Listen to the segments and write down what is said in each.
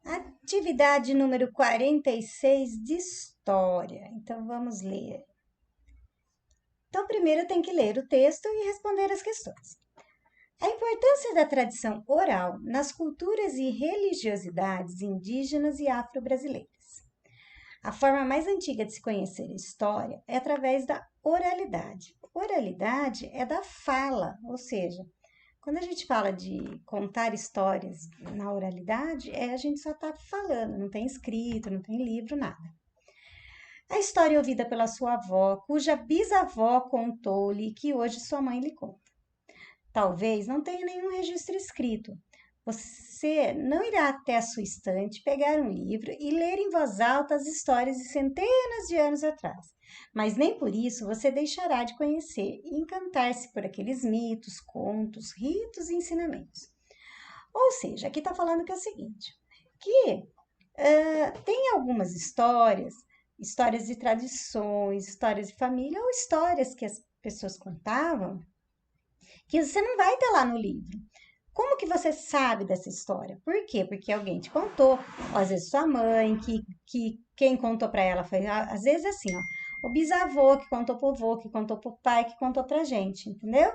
Atividade número 46 de História. Então, vamos ler. Então, primeiro tem que ler o texto e responder as questões. A importância da tradição oral nas culturas e religiosidades indígenas e afro-brasileiras. A forma mais antiga de se conhecer a história é através da oralidade. Oralidade é da fala, ou seja, quando a gente fala de contar histórias na oralidade, a gente só está falando, não tem escrito, não tem livro, nada. A história é ouvida pela sua avó, cuja bisavó contou-lhe que hoje sua mãe lhe conta. Talvez não tenha nenhum registro escrito. Você não irá até a sua estante, pegar um livro e ler em voz alta as histórias de centenas de anos atrás. Mas nem por isso você deixará de conhecer e encantar-se por aqueles mitos, contos, ritos e ensinamentos. Ou seja, aqui está falando que é o seguinte, que tem algumas histórias de tradições, histórias de família ou histórias que as pessoas contavam, que você não vai ter lá no livro. Como que você sabe dessa história? Por quê? Porque alguém te contou, ou às vezes sua mãe, que quem contou para ela foi, às vezes assim, ó, o bisavô que contou pro avô, que contou pro pai, que contou pra gente, entendeu?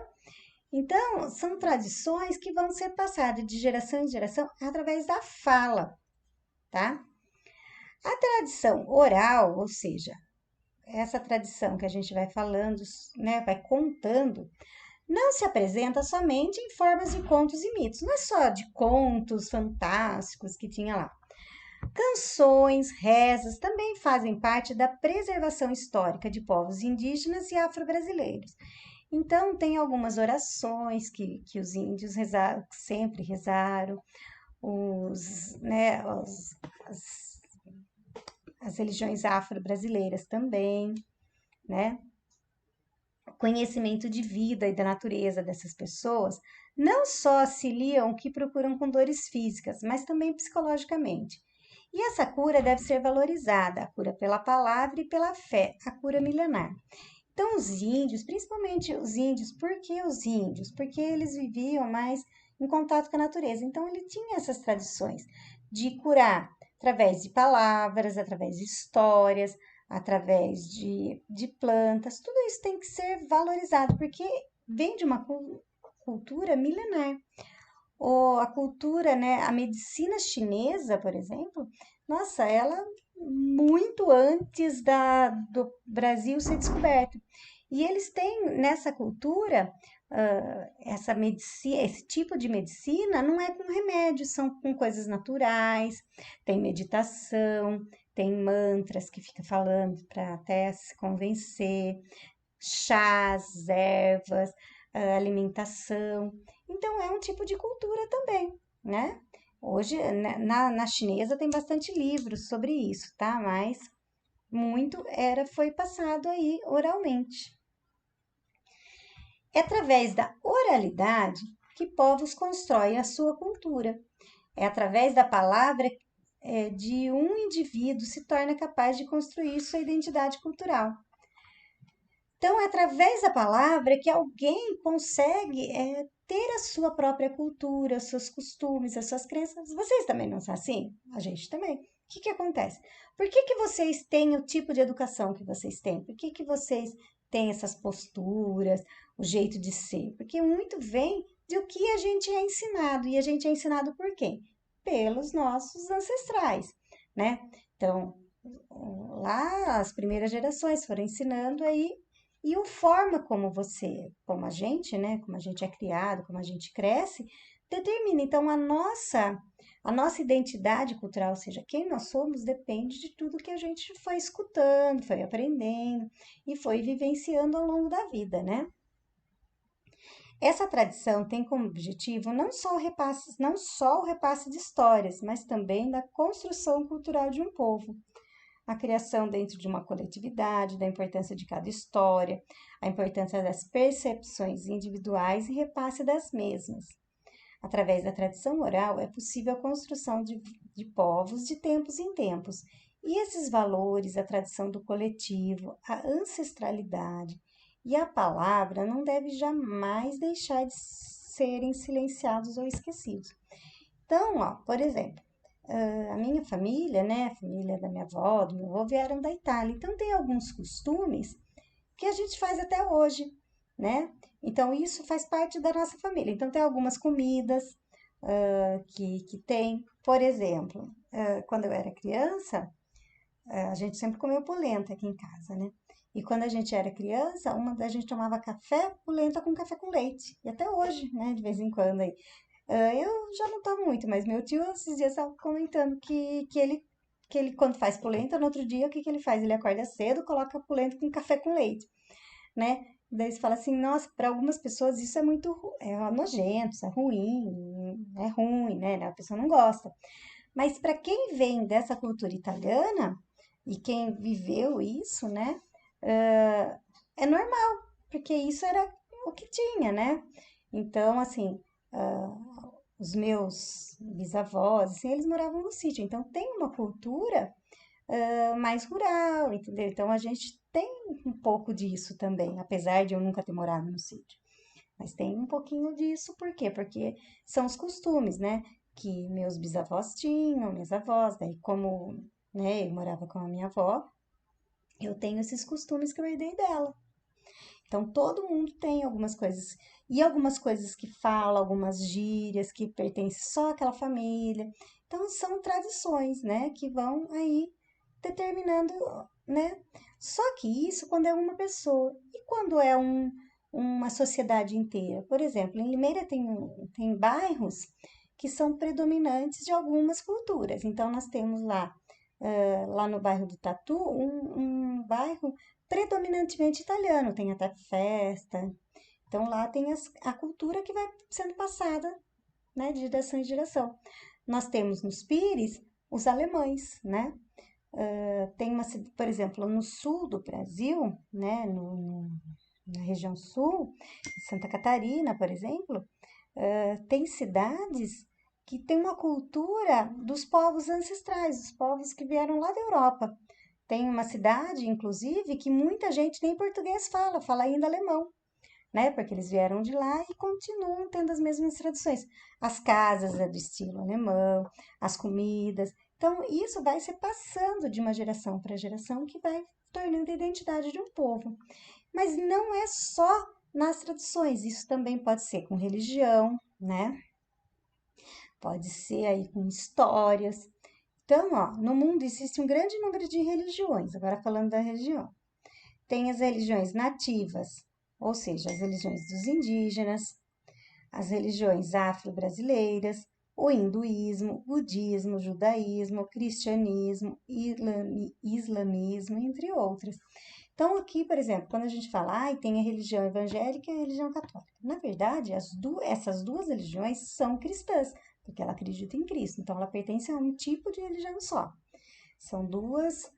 Então, são tradições que vão ser passadas de geração em geração através da fala, tá? A tradição oral, ou seja, essa tradição que a gente vai falando, né, vai contando, não se apresenta somente em formas de contos e mitos, não é só de contos fantásticos que tinha lá. Canções, rezas também fazem parte da preservação histórica de povos indígenas e afro-brasileiros. Então, tem algumas orações que os índios rezaram, sempre rezaram, as, as religiões afro-brasileiras também, né? O conhecimento de vida e da natureza dessas pessoas não só auxiliam o que procuram com dores físicas, mas também psicologicamente. E essa cura deve ser valorizada, a cura pela palavra e pela fé, a cura milenar. Então, os índios, principalmente os índios, por que os índios? Porque eles viviam mais em contato com a natureza. Então, ele tinha essas tradições de curar através de palavras, através de histórias, através de plantas. Tudo isso tem que ser valorizado, porque vem de uma cultura milenar. Ou a cultura, né, a medicina chinesa, por exemplo, nossa, ela muito antes do Brasil ser descoberto. E eles têm nessa cultura essa medicina, esse tipo de medicina não é com remédios, são com coisas naturais, tem meditação, tem mantras que fica falando para até se convencer, chás, ervas, alimentação. Então, é um tipo de cultura também, né? Hoje, na chinesa, tem bastante livros sobre isso, tá? Mas muito foi passado aí oralmente. É através da oralidade que povos constroem a sua cultura. É através da palavra de um indivíduo se torna capaz de construir sua identidade cultural. Então, é através da palavra que alguém consegue ter a sua própria cultura, os seus costumes, as suas crenças. Vocês também não são assim? A gente também. O que acontece? Por que vocês têm o tipo de educação que vocês têm? Por que vocês têm essas posturas, o jeito de ser? Porque muito vem do que a gente é ensinado. E a gente é ensinado por quem? Pelos nossos ancestrais, né? Então, lá as primeiras gerações foram ensinando aí e a forma como a gente, né, como a gente é criado, como a gente cresce, determina. Então, a nossa identidade cultural, ou seja, quem nós somos, depende de tudo que a gente foi escutando, foi aprendendo e foi vivenciando ao longo da vida, né? Essa tradição tem como objetivo não só o repasse de histórias, mas também da construção cultural de um povo, a criação dentro de uma coletividade, da importância de cada história, a importância das percepções individuais e repasse das mesmas. Através da tradição oral é possível a construção de povos de tempos em tempos. E esses valores, a tradição do coletivo, a ancestralidade e a palavra não devem jamais deixar de serem silenciados ou esquecidos. Então, ó, por exemplo, a minha família, né, a família da minha avó, do meu avô, vieram da Itália. Então, tem alguns costumes que a gente faz até hoje, né? Então, isso faz parte da nossa família. Então, tem algumas comidas que tem. Por exemplo, quando eu era criança, a gente sempre comeu polenta aqui em casa, né? E quando a gente era criança, a gente tomava café, polenta com café com leite. E até hoje, né? De vez em quando aí. Eu já não tomo muito, mas meu tio esses dias estava comentando que ele, quando faz polenta, no outro dia, o que ele faz? Ele acorda cedo, coloca a polenta com café com leite, né? Daí você fala assim, nossa, para algumas pessoas isso é muito nojento, isso é ruim, né? A pessoa não gosta. Mas para quem vem dessa cultura italiana e quem viveu isso, né? É normal, porque isso era o que tinha, né? Então, assim, os meus bisavós, assim, eles moravam no sítio, então tem uma cultura mais rural, entendeu? Então a gente tem um pouco disso também, apesar de eu nunca ter morado no sítio. Mas tem um pouquinho disso, por quê? Porque são os costumes, né? Que meus bisavós tinham, minhas avós, daí como, né, eu morava com a minha avó, eu tenho esses costumes que eu herdei dela. Então, todo mundo tem algumas coisas, e algumas coisas que fala, algumas gírias que pertencem só àquela família. Então, são tradições, né, que vão aí determinando, né? Só que isso quando é uma pessoa. E quando é uma sociedade inteira? Por exemplo, em Limeira tem bairros que são predominantes de algumas culturas. Então, nós temos lá no bairro do Tatu, um bairro predominantemente italiano, tem até festa. Então lá tem a cultura que vai sendo passada, né, de geração em geração. Nós temos nos Pires os alemães, né? Tem por exemplo, no sul do Brasil, né, na região sul, Santa Catarina, por exemplo, tem cidades que têm uma cultura dos povos ancestrais, dos povos que vieram lá da Europa. Tem uma cidade, inclusive, que muita gente nem português fala ainda alemão, né? Porque eles vieram de lá e continuam tendo as mesmas tradições. As casas é do estilo alemão, as comidas. Então, isso vai se passando de uma geração para geração que vai tornando a identidade de um povo. Mas não é só nas tradições, isso também pode ser com religião, né? Pode ser aí com histórias. Então, ó, no mundo existe um grande número de religiões, agora falando da religião. Tem as religiões nativas, ou seja, as religiões dos indígenas, as religiões afro-brasileiras, o hinduísmo, budismo, judaísmo, cristianismo, islamismo, entre outras. Então, aqui, por exemplo, quando a gente fala, tem a religião evangélica e a religião católica. Na verdade, essas duas religiões são cristãs, porque ela acredita em Cristo. Então, ela pertence a um tipo de religião só. São duas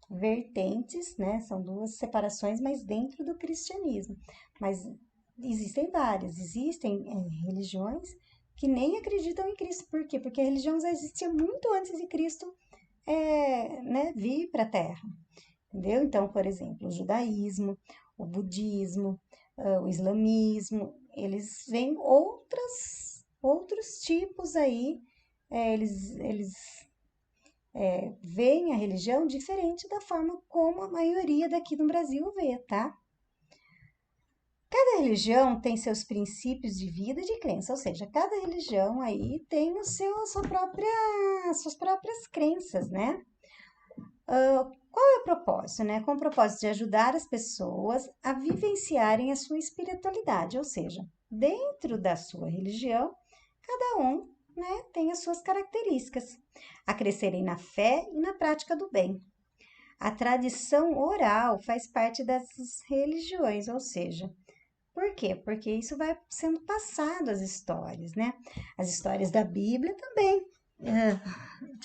vertentes, né? São duas separações, mas dentro do cristianismo. Mas existem várias. Existem religiões que nem acreditam em Cristo. Por quê? Porque a religião já existia muito antes de Cristo né, vir para a Terra. Entendeu? Então, por exemplo, o judaísmo, o budismo, o islamismo, eles vêm outros tipos aí, eles veem a religião diferente da forma como a maioria daqui no Brasil vê, tá? Cada religião tem seus princípios de vida e de crença, ou seja, cada religião aí tem suas próprias crenças, né? Qual é o propósito, né? Com o propósito de ajudar as pessoas a vivenciarem a sua espiritualidade, ou seja, dentro da sua religião, cada um, né, tem as suas características, a crescerem na fé e na prática do bem. A tradição oral faz parte dessas religiões, ou seja, por quê? Porque isso vai sendo passado as histórias, né? As histórias da Bíblia também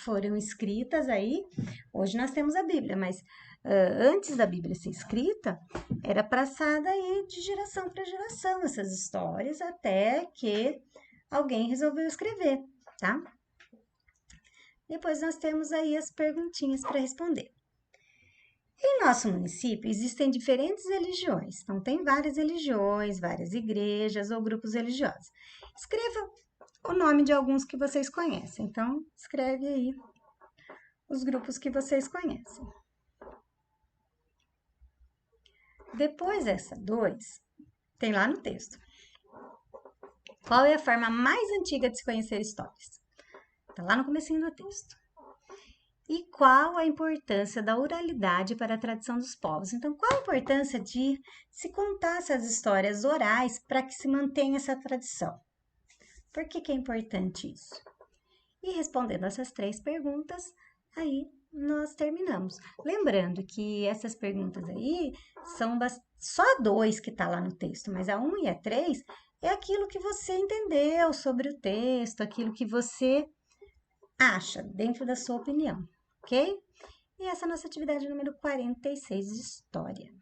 foram escritas aí. Hoje nós temos a Bíblia, mas antes da Bíblia ser escrita, era passada aí de geração para geração essas histórias até que alguém resolveu escrever, tá? Depois nós temos aí as perguntinhas para responder. Em nosso município existem diferentes religiões, então tem várias religiões, várias igrejas ou grupos religiosos. Escreva o nome de alguns que vocês conhecem. Então, escreve aí os grupos que vocês conhecem. Depois dessa 2, tem lá no texto. Qual é a forma mais antiga de se conhecer histórias? Está lá no comecinho do texto. E qual a importância da oralidade para a tradição dos povos? Então, qual a importância de se contar essas histórias orais para que se mantenha essa tradição? Por que é importante isso? E respondendo essas 3 perguntas, aí nós terminamos. Lembrando que essas perguntas aí são só 2 que está lá no texto, mas a 1 e a 3 é aquilo que você entendeu sobre o texto, aquilo que você acha dentro da sua opinião, ok? E essa é a nossa atividade número 46 de História.